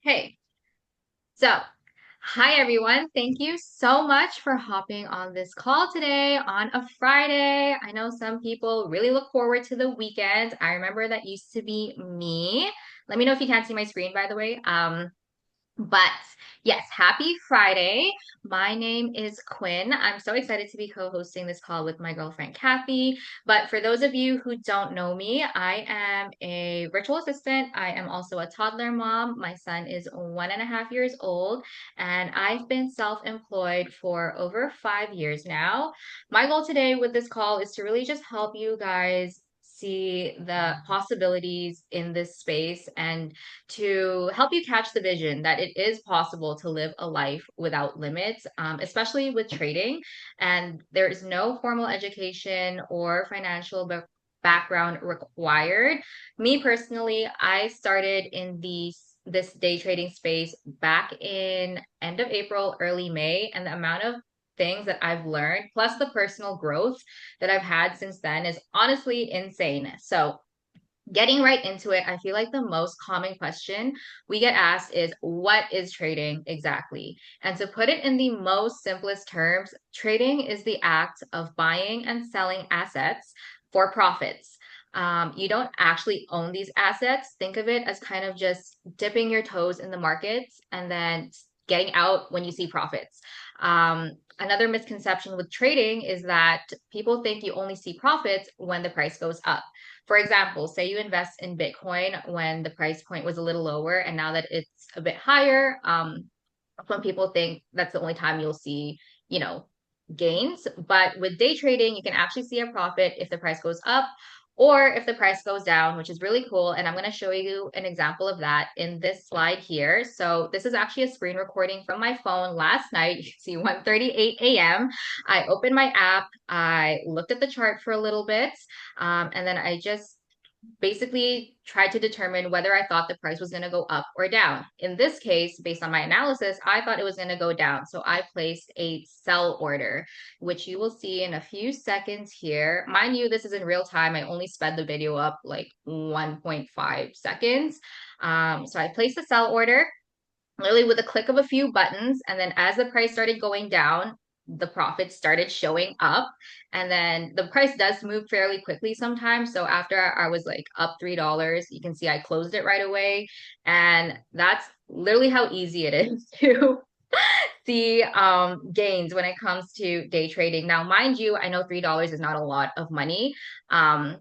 Hey, so hi everyone. Thank you so much for hopping on this call today on a Friday. I know some people really look forward to the weekend. I remember that used to be me. Let me know if you can't see my screen, by the way. But yes, happy Friday. My name is Quinn. I'm so excited to be co-hosting this call with my girlfriend Kathy. But for those of you who don't know me, I am a virtual assistant. I am also a toddler mom. My son is 1.5 years old, and I've been self-employed for over 5 years now. My goal today with this call is to really just help you guys see the possibilities in this space and to help you catch the vision that it is possible to live a life without limits, especially with trading. And there is no formal education or financial background required. Me personally, I started in this day trading space back in end of April, early May, and the amount of things that I've learned, plus the personal growth that I've had since then is honestly insane. So getting right into it, I feel like the most common question we get asked is, what is trading exactly? And to put it in the most simplest terms, trading is the act of buying and selling assets for profits. You don't actually own these assets. Think of it as kind of just dipping your toes in the markets and then getting out when you see profits. Another misconception with trading is that people think you only see profits when the price goes up. For example, say you invest in Bitcoin when the price point was a little lower, and now that it's a bit higher, some people think that's the only time you'll see, you know, gains. But with day trading, you can actually see a profit if the price goes up or if the price goes down, which is really cool. And I'm going to show you an example of that in this slide here. So this is actually a screen recording from my phone last night. You can see 1:38 a.m. I opened my app. I looked at the chart for a little bit, and then I just basically tried to determine whether I thought the price was going to go up or down. In this case, based on my analysis, I thought it was going to go down. So I placed a sell order, which you will see in a few seconds here. Mind you, this is in real time. I only sped the video up like 1.5 seconds. So I placed the sell order literally with a click of a few buttons. And then as the price started going down, the profits started showing up. And then the price does move fairly quickly sometimes. So after I was like up $3, you can see I closed it right away. And that's literally how easy it is to see gains when it comes to day trading. Now, mind you, I know $3 is not a lot of money. Um,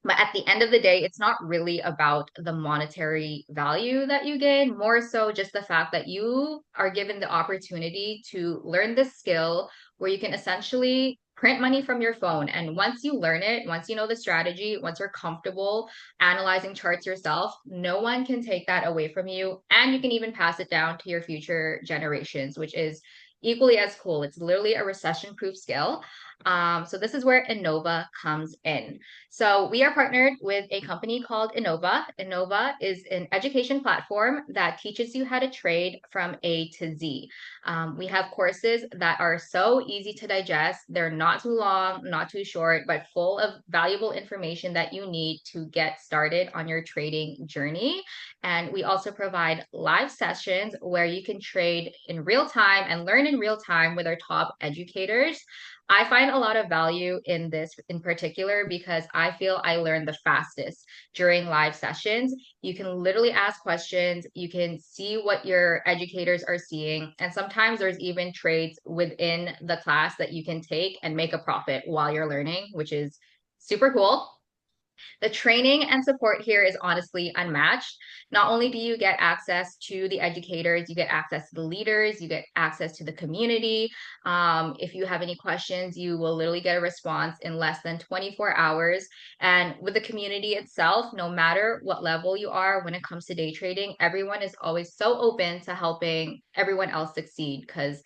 but at the end of the day, it's not really about the monetary value that you gain, more so just the fact that you are given the opportunity to learn this skill where you can essentially print money from your phone. And once you learn it, once you know the strategy, once you're comfortable analyzing charts yourself, no one can take that away from you. And you can even pass it down to your future generations, which is equally as cool. It's literally a recession proof skill. So this is where Innova comes in. So we are partnered with a company called INNOVA. INNOVA is an education platform that teaches you how to trade from A to Z. We have courses that are so easy to digest. They're not too long, not too short, but full of valuable information that you need to get started on your trading journey. And we also provide live sessions where you can trade in real time and learn in real time with our top educators. I find a lot of value in this in particular because I feel I learn the fastest during live sessions. You can literally ask questions, you can see what your educators are seeing, and sometimes there's even trades within the class that you can take and make a profit while you're learning, which is super cool. The training and support here is honestly unmatched. Not only do you get access to the educators, you get access to the leaders, you get access to the community. If you have any questions, you will literally get a response in less than 24 hours. And with the community itself, no matter what level you are when it comes to day trading, everyone is always so open to helping everyone else succeed because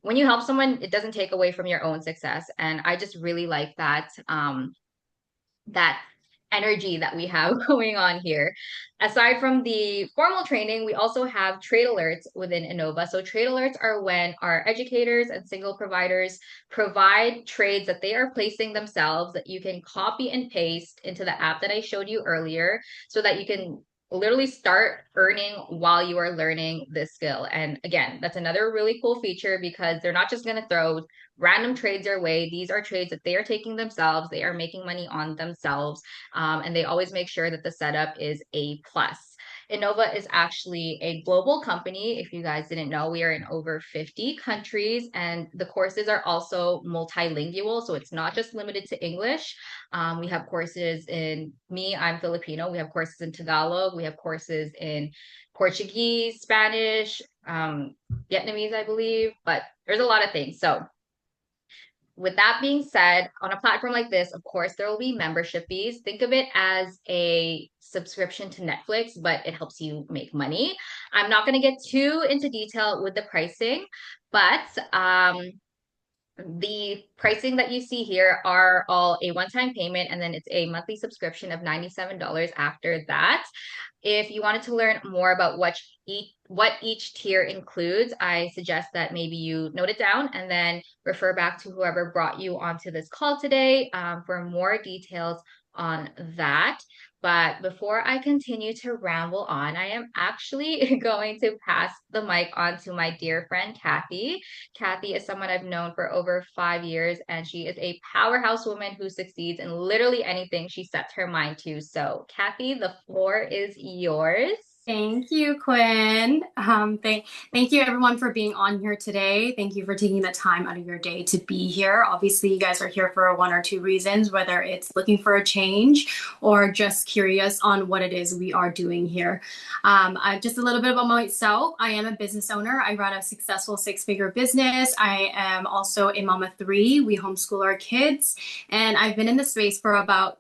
when you help someone, it doesn't take away from your own success. And I just really like that energy that we have going on here. Aside from the formal training, we also have trade alerts within Innova. So trade alerts are when our educators and signal providers provide trades that they are placing themselves that you can copy and paste into the app that I showed you earlier so that you can literally start earning while you are learning this skill. And again, that's another really cool feature because they're not just going to throw random trades your way. These are trades that they are taking themselves. They are making money on themselves. And they always make sure that the setup is A plus. Innova is actually a global company. If you guys didn't know, we are in over 50 countries, and the courses are also multilingual. So it's not just limited to English. We have courses in I'm Filipino. We have courses in Tagalog. We have courses in Portuguese, Spanish, Vietnamese, I believe, but there's a lot of things. So with that being said, on a platform like this, of course, there will be membership fees. Think of it as a subscription to Netflix, but it helps you make money. I'm not going to get too into detail with the pricing, but the pricing that you see here are all a one-time payment, and then it's a monthly subscription of $97 after that. If you wanted to learn more about what each tier includes, I suggest that maybe you note it down and then refer back to whoever brought you onto this call today for more details on that. But before I continue to ramble on, I am actually going to pass the mic on to my dear friend, Kathy. Kathy is someone I've known for over 5 years, and she is a powerhouse woman who succeeds in literally anything she sets her mind to. So, Kathy, the floor is yours. Thank you, Quinn. Thank you everyone for being on here today. Thank you for taking the time out of your day to be here. Obviously, you guys are here for one or two reasons, whether it's looking for a change or just curious on what it is we are doing here. Just a little bit about myself. I am a business owner. I run a successful six-figure business. I am also a mom of three. We homeschool our kids, and I've been in the space for about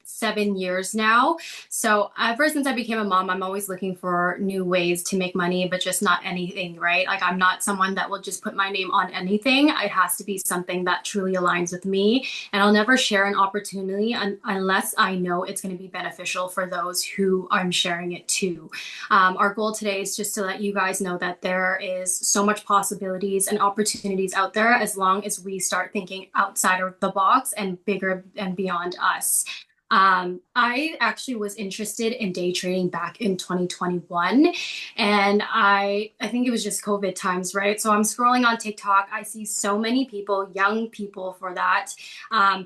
7 years now. So ever since I became a mom, I'm always looking for new ways to make money, but just not anything, right? Like I'm not someone that will just put my name on anything. It has to be something that truly aligns with me. And I'll never share an opportunity unless I know it's going to be beneficial for those who I'm sharing it to. Our goal today is just to let you guys know that there is so much possibilities and opportunities out there as long as we start thinking outside of the box and bigger and beyond us. I actually was interested in day trading back in 2021, and I think it was just COVID times, right? So I'm scrolling on TikTok. I see so many people, young people for that,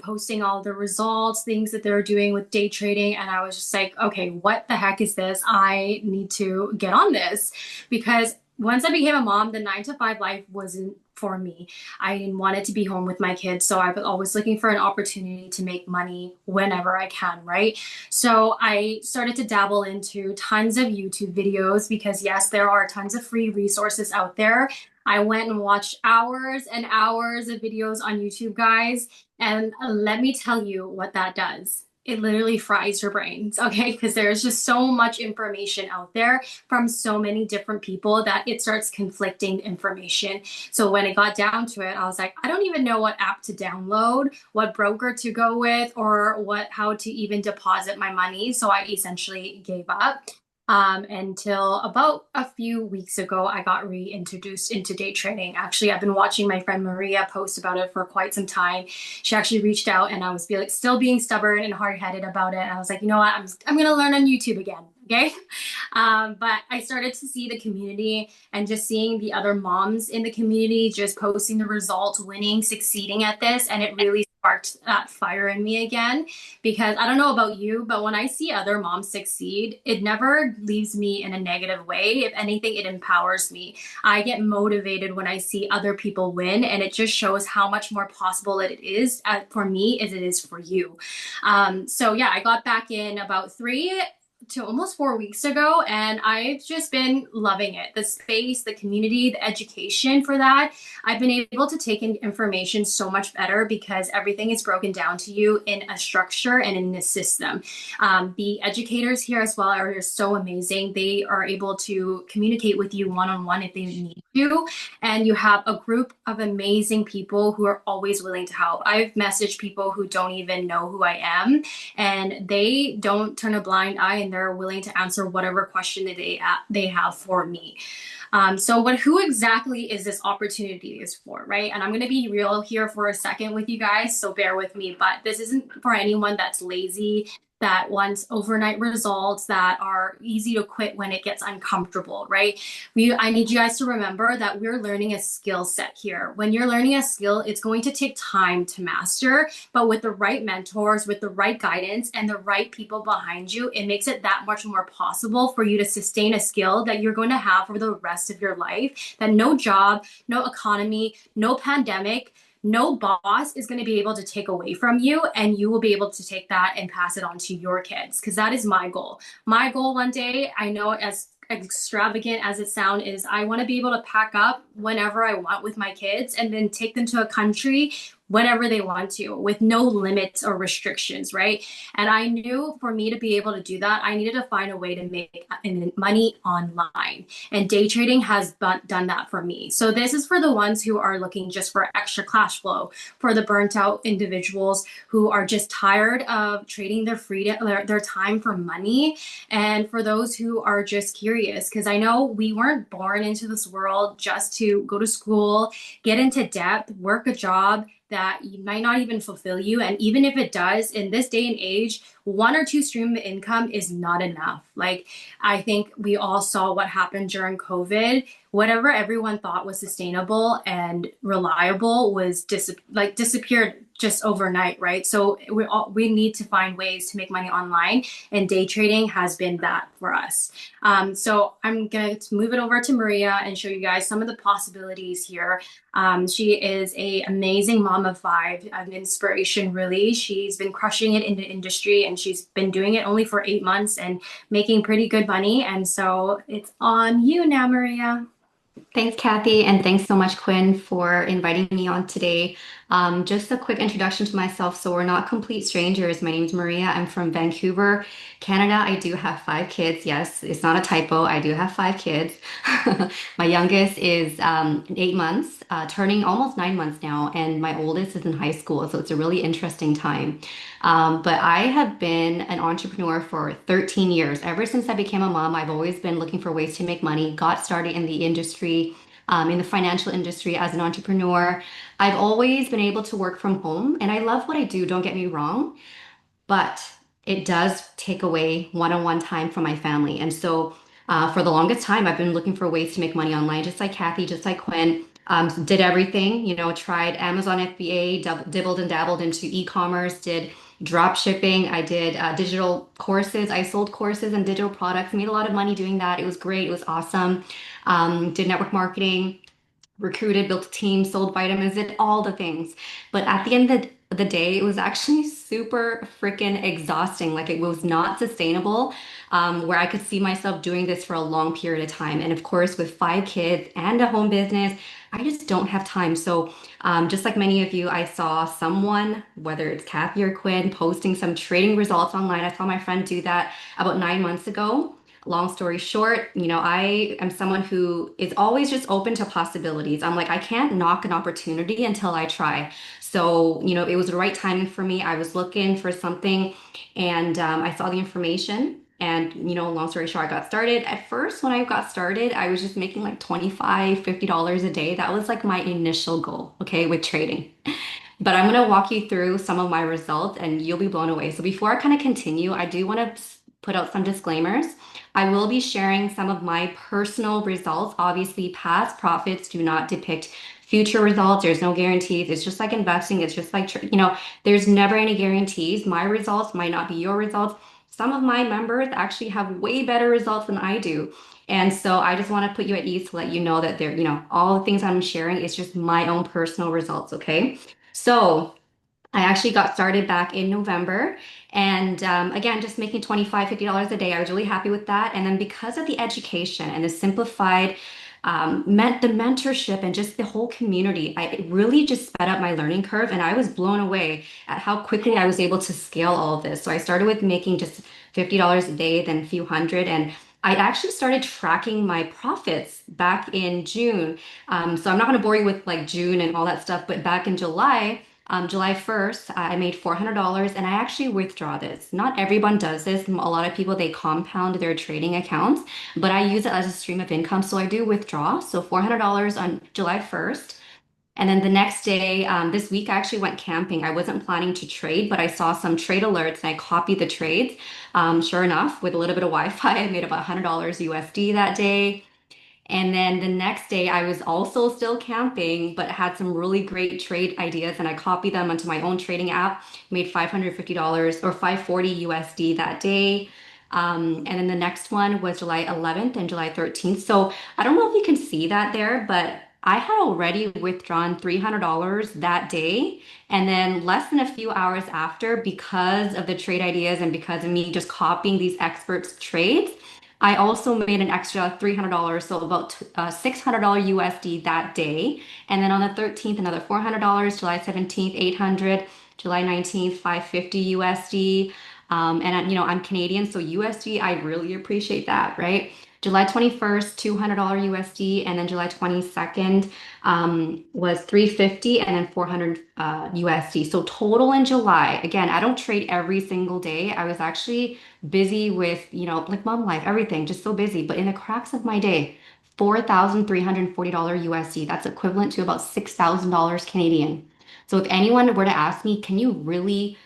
posting all the results, things that they're doing with day trading. And I was just like, okay, what the heck is this? I need to get on this because once I became a mom, the 9 to 5 life wasn't for me. I didn't want it to be home with my kids. So I was always looking for an opportunity to make money whenever I can, right? So I started to dabble into tons of YouTube videos because, yes, there are tons of free resources out there. I went and watched hours and hours of videos on YouTube, guys. And let me tell you what that does. It literally fries your brains, okay? Because there's just so much information out there from so many different people that it starts conflicting information. So when it got down to it, I was like, I don't even know what app to download, what broker to go with, or how to even deposit my money. So I essentially gave up. Until about a few weeks ago, I got reintroduced into day trading. Actually, I've been watching my friend Maria post about it for quite some time. She actually reached out, and I was still being stubborn and hard-headed about it. And I was like, you know what? I'm going to learn on YouTube again. Okay. But I started to see the community and just seeing the other moms in the community just posting the results, winning, succeeding at this. And it really sparked that fire in me again. Because I don't know about you, but when I see other moms succeed, it never leaves me in a negative way. If anything, it empowers me. I get motivated when I see other people win, and it just shows how much more possible it is for me as it is for you. So yeah, I got back in about 3 to almost 4 weeks ago, and I've just been loving it. The space, the community, the education for that. I've been able to take in information so much better because everything is broken down to you in a structure and in a system. The educators here as well are so amazing. They are able to communicate with you one-on-one if they need to, and you have a group of amazing people who are always willing to help. I've messaged people who don't even know who I am, and they don't turn a blind eye, and they're willing to answer whatever question that they have for me. So who exactly is this opportunity is for, right? And I'm going to be real here for a second with you guys, so bear with me, but this isn't for anyone that's lazy that wants overnight results, that are easy to quit when it gets uncomfortable, right? I need you guys to remember that we're learning a skill set here. When you're learning a skill, it's going to take time to master, but with the right mentors, with the right guidance, and the right people behind you, it makes it that much more possible for you to sustain a skill that you're going to have for the rest of your life, that no job, no economy, no pandemic, no boss is going to be able to take away from you, and you will be able to take that and pass it on to your kids, because that is my goal. My goal one day, I know, as extravagant as it sounds, is I want to be able to pack up whenever I want with my kids and then take them to a country whenever they want to, with no limits or restrictions, right? And I knew for me to be able to do that, I needed to find a way to make money online. And day trading has done that for me. So this is for the ones who are looking just for extra cash flow, for the burnt out individuals who are just tired of trading their freedom, their time for money, and for those who are just curious. Because I know we weren't born into this world just to go to school, get into debt, work a job that might not even fulfill you. And even if it does, in this day and age, one or two stream of income is not enough. Like, I think we all saw what happened during COVID. Whatever everyone thought was sustainable and reliable was disappeared just overnight, right? So we need to find ways to make money online, and day trading has been that for us. So I'm gonna move it over to Maria and show you guys some of the possibilities here. She is a amazing mom of five, an inspiration really. She's been crushing it in the industry, and she's been doing it only for 8 months and making pretty good money. And so it's on you now, Maria. Thanks, Kathy, and thanks so much, Quinn, for inviting me on today. Just a quick introduction to myself. So, we're not complete strangers. My name's Maria. I'm from Vancouver, Canada. I do have 5 kids. Yes, it's not a typo. I do have 5 kids. My youngest is 8 months, turning almost 9 months now, and my oldest is in high school. So, it's a really interesting time. But I have been an entrepreneur for 13 years. Ever since I became a mom, I've always been looking for ways to make money, got started in the industry, in the financial industry as an entrepreneur. I've always been able to work from home, and I love what I do, don't get me wrong, but it does take away one-on-one time from my family. And so for the longest time, I've been looking for ways to make money online, just like Kathy, just like Quinn. Did everything, tried Amazon FBA, dibbled and dabbled into e-commerce, did drop shipping. I did digital courses. I sold courses and digital products, made a lot of money doing that. It was great. It was awesome. Did network marketing, recruited, built a team, sold vitamins, did all the things. But at the end of the day, it was actually super freaking exhausting. Like, it was not sustainable, where I could see myself doing this for a long period of time. And of course, with 5 kids and a home business, I just don't have time. So, just like many of you, I saw someone, whether it's Kathy or Quinn, posting some trading results online. I saw my friend do that about 9 months ago. Long story short, I am someone who is always just open to possibilities. I'm like, I can't knock an opportunity until I try. So, it was the right timing for me. I was looking for something, and I saw the information. And, long story short, I got started. At first, when I got started, I was just making like $25, $50 a day. That was like my initial goal, okay, with trading. But I'm going to walk you through some of my results and you'll be blown away. So before I kind of continue, I do want to put out some disclaimers. I will be sharing some of my personal results. Obviously, past profits do not depict future results. There's no guarantees. It's just like investing. It's just like, there's never any guarantees. My results might not be your results. Some of my members actually have way better results than I do. And so I just want to put you at ease to let you know that all the things I'm sharing is just my own personal results, okay? So I actually got started back in November. And again, just making $25, $50 a day. I was really happy with that. And then because of the education and the simplified, meant the mentorship and just the whole community, it really just sped up my learning curve. And I was blown away at how quickly I was able to scale all of this. So I started with making just $50 a day, then a few hundred. And I actually started tracking my profits back in June. So I'm not going to bore you with like June and all that stuff, but back in July, July 1st, I made $400 and I actually withdraw this. Not everyone does this. A lot of people, they compound their trading accounts, but I use it as a stream of income. So I do withdraw. So $400 on July 1st. And then the next day, this week I actually went camping. I wasn't planning to trade, but I saw some trade alerts and I copied the trades. Sure enough, with a little bit of Wi-Fi, I made about $100 USD that day. And then the next day, I was also still camping, but had some really great trade ideas, and I copied them onto my own trading app. Made $550 or 540 USD that day. And then the next one was July 11th and July 13th. So I don't know if you can see that there, but I had already withdrawn $300 that day. And then less than a few hours after, because of the trade ideas and because of me just copying these experts' trades, I also made an extra $300, so about $600 USD that day. And then on the 13th, another $400, July 17th, 800, July 19th, 550 USD. I'm Canadian, so USD, I really appreciate that, right? July 21st, $200 USD, and then July 22nd was 350 and then 400 USD. So total in July, again, I don't trade every single day. I was actually busy with, like mom life, everything, just so busy. But in the cracks of my day, $4,340 USD, that's equivalent to about $6,000 Canadian. So if anyone were to ask me, can you really,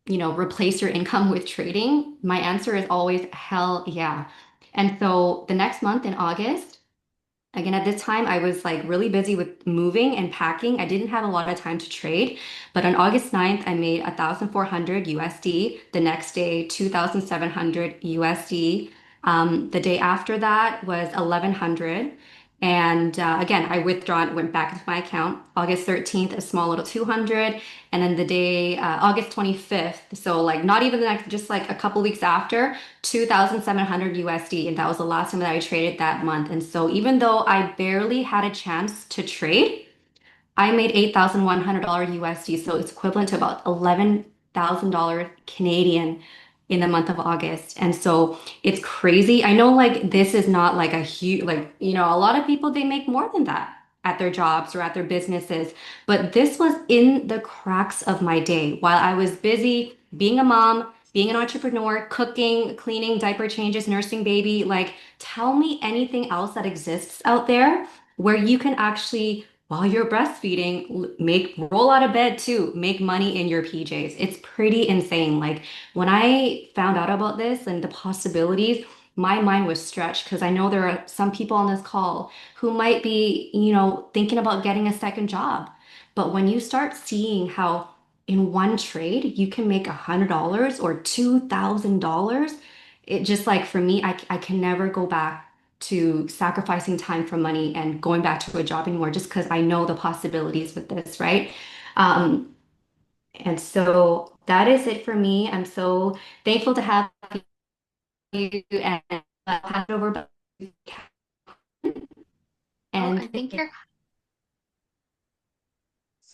replace your income with trading? My answer is always hell yeah. And so the next month in August, again, at this time, I was like really busy with moving and packing. I didn't have a lot of time to trade. But on August 9th, I made 1,400 USD. The next day, 2,700 USD. The day after that was 1,100. And again, I withdrawn, went back into my account. August 13th, a small little 200. And then the day, August 25th, so like not even the next, just like a couple weeks after, 2,700 USD. And that was the last time that I traded that month. And so even though I barely had a chance to trade, I made $8,100 USD. So it's equivalent to about $11,000 Canadian in the month of August. And so it's crazy. I know like this is not like a huge, like, a lot of people, they make more than that at their jobs or at their businesses. But this was in the cracks of my day while I was busy being a mom, being an entrepreneur, cooking, cleaning, diaper changes, nursing baby. Like, tell me anything else that exists out there where you can actually, while you're breastfeeding, make roll out of bed too, make money in your PJs. It's pretty insane. Like when I found out about this and the possibilities, my mind was stretched because I know there are some people on this call who might be, thinking about getting a second job. But when you start seeing how in one trade you can make $100 or $2,000, it just like for me, I can never go back to sacrificing time for money and going back to a job anymore just because I know the possibilities with this, right? Um, and so that is it for me. I'm so thankful to have you and I'll pass it over back to Ken. Oh, And I think you're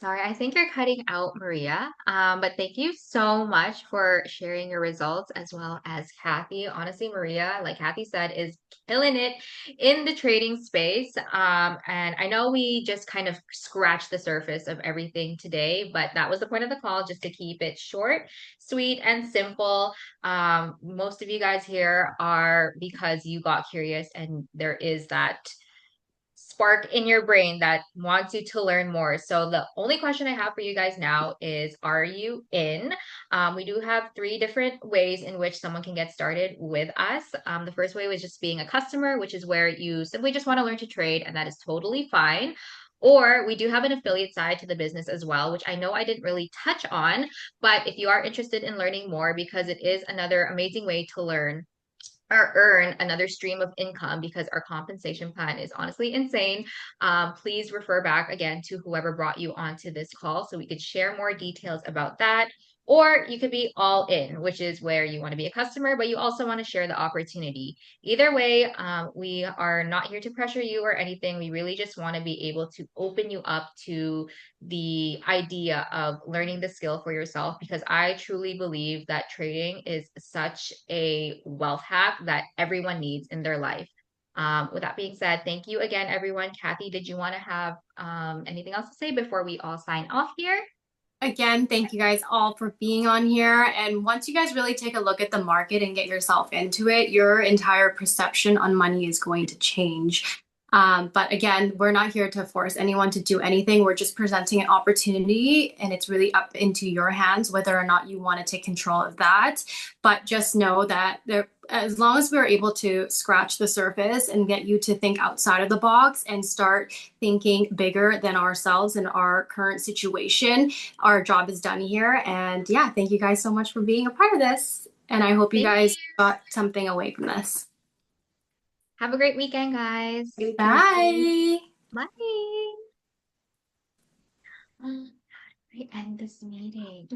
Sorry, I think you're cutting out, Maria. But thank you so much for sharing your results as well as Kathy. Honestly, Maria, like Kathy said, is killing it in the trading space. And I know we just kind of scratched the surface of everything today, but that was the point of the call, just to keep it short, sweet, and simple. Most of you guys here are because you got curious and there is that spark in your brain that wants you to learn more. So the only question I have for you guys now is, are you in? We do have three different ways in which someone can get started with us. The first way was just being a customer, which is where you simply just want to learn to trade, and that is totally fine. Or we do have an affiliate side to the business as well, which I know I didn't really touch on, but if you are interested in learning more, because it is another amazing way to learn or earn another stream of income, because our compensation plan is honestly insane. Please refer back again to whoever brought you onto this call so we could share more details about that. Or you could be all in, which is where you want to be a customer, but you also want to share the opportunity. Either way, we are not here to pressure you or anything. We really just want to be able to open you up to the idea of learning the skill for yourself, because I truly believe that trading is such a wealth hack that everyone needs in their life. With that being said, thank you again, everyone. Kathy, did you want to have anything else to say before we all sign off here? Again, thank you guys all for being on here. And once you guys really take a look at the market and get yourself into it, your entire perception on money is going to change. But again, we're not here to force anyone to do anything. We're just presenting an opportunity, and it's really up into your hands whether or not you want to take control of that. But just know that as long as we're able to scratch the surface and get you to think outside of the box and start thinking bigger than ourselves and our current situation, our job is done here. And yeah, thank you guys so much for being a part of this. And I hope you Thank guys you. got something away from this. Have a great weekend, guys. Bye. Bye. I end this meeting.